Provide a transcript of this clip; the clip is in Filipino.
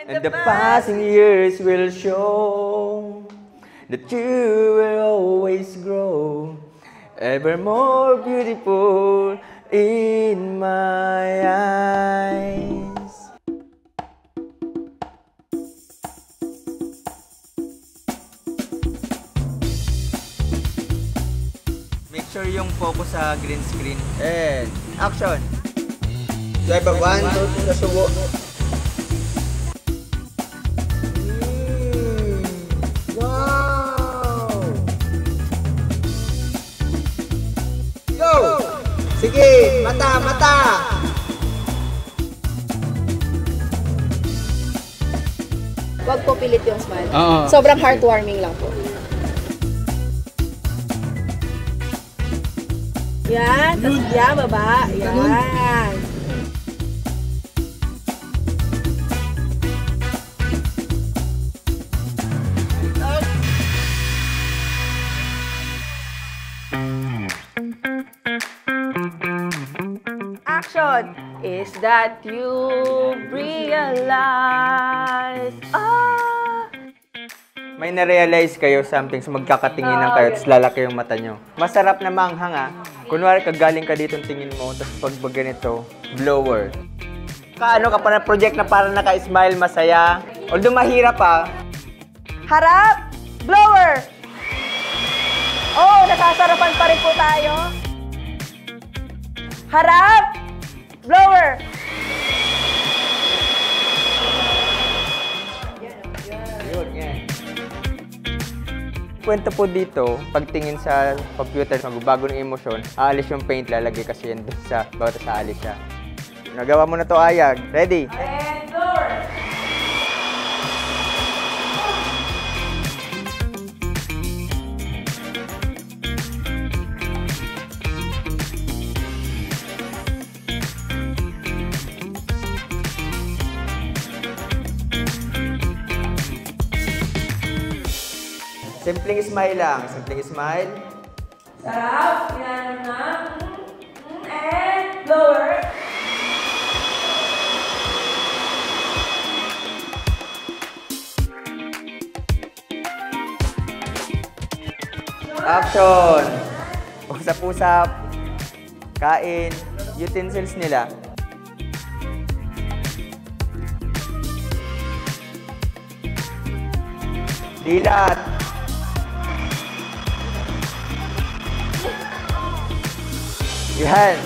And the passing years will show that you will always grow ever more beautiful in my eyes. Make sure yung focus sa green screen. And action! Drive a one, two, sa subo. Wow! Go! Sige, mata, mata! Huwag po pilit yung smile. Sobrang heartwarming lang po. Yan, tapos yan, baba. Yan. Action! Is that you realize? May na-realize kayo something so magkakatinginan kayo tapos lalaki yung mata nyo. Masarap na manghang ha. Kunwari kagaling ka dito tingin mo tapos pag ganito, blower. Kaano ka pa na project na parang naka-smile masaya. Although mahirap ha. Harap! Blower! Oh, nasasarapan pa rin po tayo. Harap! Blower! Yun, yan. Kwento po dito, pagtingin sa computer, magbabago ng emosyon, aalis yung paint, lalagay kasi yan dun sa bawat sa aalis siya. Nagawa mo na to, Ayag. Ready? And blower! Simpleng smile lang. Simpleng smile. Sarap! Yan na. And blower! Action! Usap-usap. Kain. Utensils nila. Dilat. Yan.